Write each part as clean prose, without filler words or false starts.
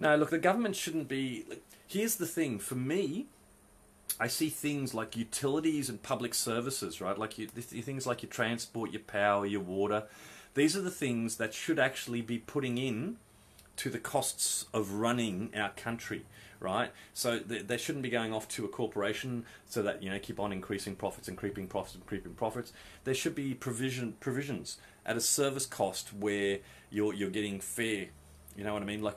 No, look, the government shouldn't be... Look, here's the thing. For me, I see things like utilities and public services, right? Like things like your transport, your power, your water. These are the things that should actually be putting in to the costs of running our country, right? So they shouldn't be going off to a corporation so that, you know, keep on increasing profits and creeping profits and creeping profits. There should be provisions at a service cost where you're getting fair, you know what I mean? Like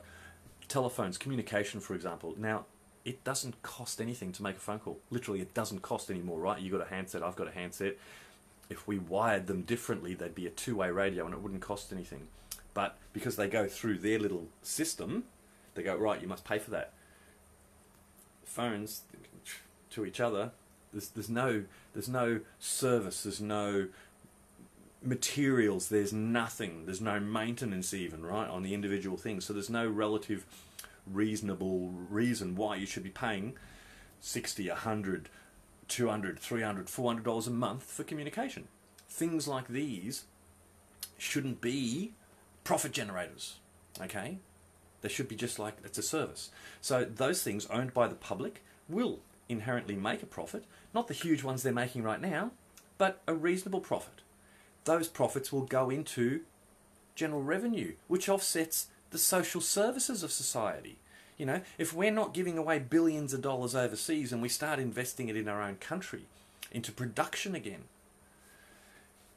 telephones, communication, for example. Now, it doesn't cost anything to make a phone call. Literally, it doesn't cost anymore, right? You got a handset, I've got a handset. If we wired them differently, they'd be a two-way radio and it wouldn't cost anything. But because they go through their little system, they go, right, you must pay for that. Phones to each other, there's no service, there's no materials, there's nothing, there's no maintenance even, right, on the individual things. So there's no relative reasonable reason why you should be paying $60, $100, $200, $300, $400 a month for communication. Things like these shouldn't be profit generators, okay? They should be just like, it's a service. So those things owned by the public will inherently make a profit, not the huge ones they're making right now, but a reasonable profit. Those profits will go into general revenue, which offsets the social services of society. You know, if we're not giving away billions of dollars overseas and we start investing it in our own country, into production again,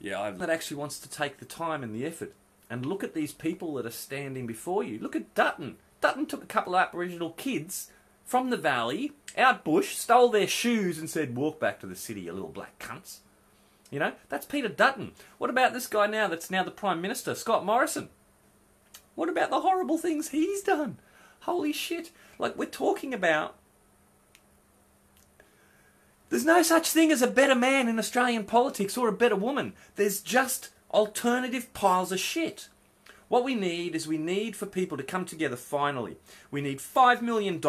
that actually wants to take the time and the effort and look at these people that are standing before you. Look at Dutton. Dutton took a couple of Aboriginal kids from the valley, out bush, stole their shoes and said, walk back to the city, you little black cunts. You know, that's Peter Dutton. What about this guy now that's now the Prime Minister, Scott Morrison? What about the horrible things he's done? Holy shit. Like, we're talking about... There's no such thing as a better man in Australian politics or a better woman. There's just alternative piles of shit. What we need is we need for people to come together finally. We need $5 million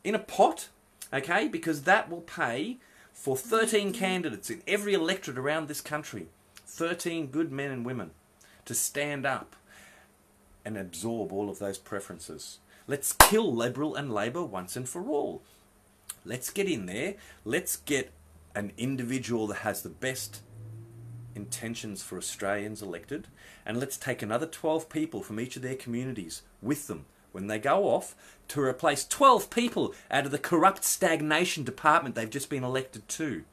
in a pot, okay, because that will pay for 13 candidates in every electorate around this country. 13 good men and women to stand up and absorb all of those preferences. Let's kill Liberal and Labor once and for all. Let's get in there. Let's get an individual that has the best intentions for Australians elected, and let's take another 12 people from each of their communities with them when they go off to replace 12 people out of the corrupt stagnation department they've just been elected to.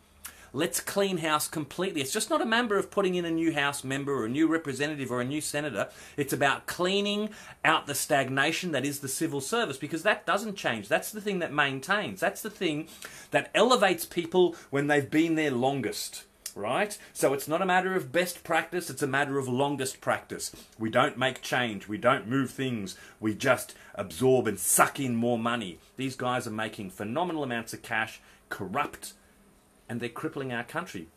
Let's clean house completely. It's just not a matter of putting in a new House member or a new representative or a new senator. It's about cleaning out the stagnation that is the civil service, because that doesn't change. That's the thing that maintains. That's the thing that elevates people when they've been there longest. Right? So it's not a matter of best practice, it's a matter of longest practice. We don't make change, we don't move things, we just absorb and suck in more money. These guys are making phenomenal amounts of cash, corrupt, and they're crippling our country.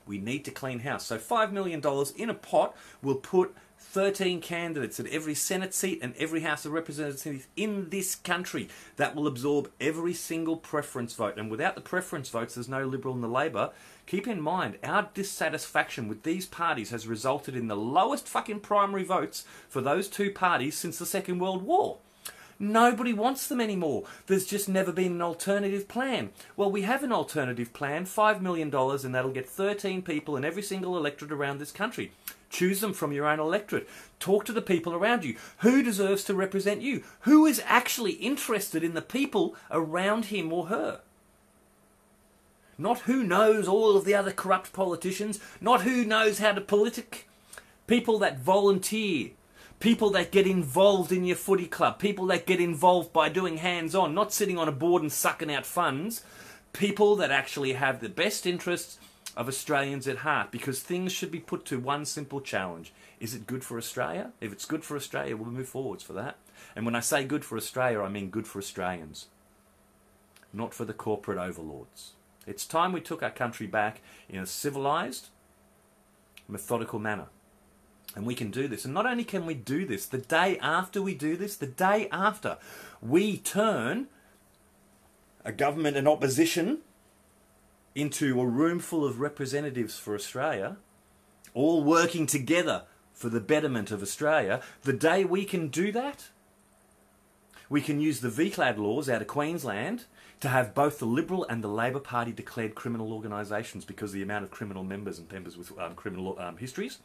We need to clean house. So $5 million in a pot will put 13 candidates at every Senate seat and every House of Representatives in this country. That will absorb every single preference vote. And without the preference votes, there's no Liberal and the Labor. Keep in mind, our dissatisfaction with these parties has resulted in the lowest fucking primary votes for those two parties since the Second World War. Nobody wants them anymore. There's just never been an alternative plan. Well, we have an alternative plan, $5 million, and that'll get 13 people in every single electorate around this country. Choose them from your own electorate. Talk to the people around you. Who deserves to represent you? Who is actually interested in the people around him or her? Not who knows all of the other corrupt politicians. Not who knows how to politic. People that volunteer. People that get involved in your footy club. People that get involved by doing hands-on. Not sitting on a board and sucking out funds. People that actually have the best interests of Australians at heart, because things should be put to one simple challenge. Is it good for Australia? If it's good for Australia, we'll move forwards for that. And when I say good for Australia, I mean good for Australians, not for the corporate overlords. It's time we took our country back in a civilised, methodical manner. And we can do this. And not only can we do this, the day after we do this, the day after we turn a government and opposition into a room full of representatives for Australia, all working together for the betterment of Australia, the day we can do that, We can use the VCLAD laws out of Queensland to have both the Liberal and the Labor Party declared criminal organisations because of the amount of criminal members and members with criminal histories.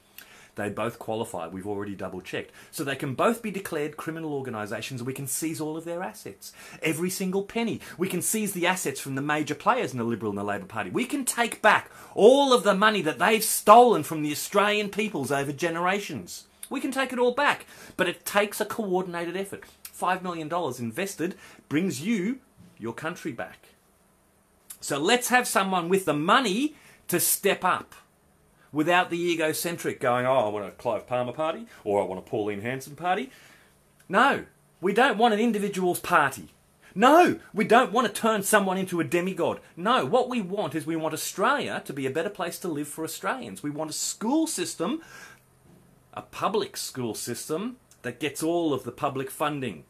They both qualify. We've already double-checked. So they can both be declared criminal organisations and we can seize all of their assets. Every single penny. We can seize the assets from the major players in the Liberal and the Labor Party. We can take back all of the money that they've stolen from the Australian peoples over generations. We can take it all back. But it takes a coordinated effort. $5 million invested brings you your country back. So let's have someone with the money to step up. Without the egocentric going, oh, I want a Clive Palmer party, or I want a Pauline Hanson party. No, we don't want an individual's party. No, we don't want to turn someone into a demigod. No, what we want is we want Australia to be a better place to live for Australians. We want a school system, a public school system, that gets all of the public funding.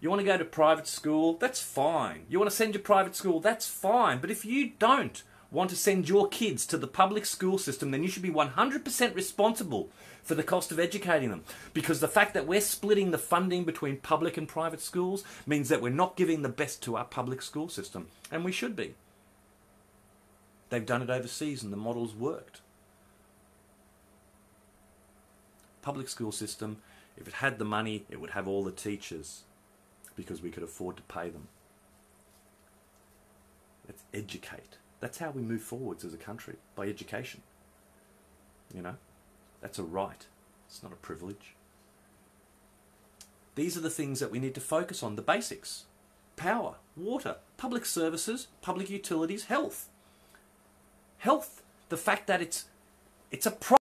You want to go to private school? That's fine. You want to send your private school? That's fine. But if you don't want to send your kids to the public school system, then you should be 100% responsible for the cost of educating them. Because the fact that we're splitting the funding between public and private schools means that we're not giving the best to our public school system. And we should be. They've done it overseas and the model's worked. Public school system, if it had the money, it would have all the teachers because we could afford to pay them. Let's educate. That's how we move forwards as a country, by education. You know, that's a right. It's not a privilege. These are the things that we need to focus on, the basics. Power, water, public services, public utilities, health. Health, the fact that it's a problem.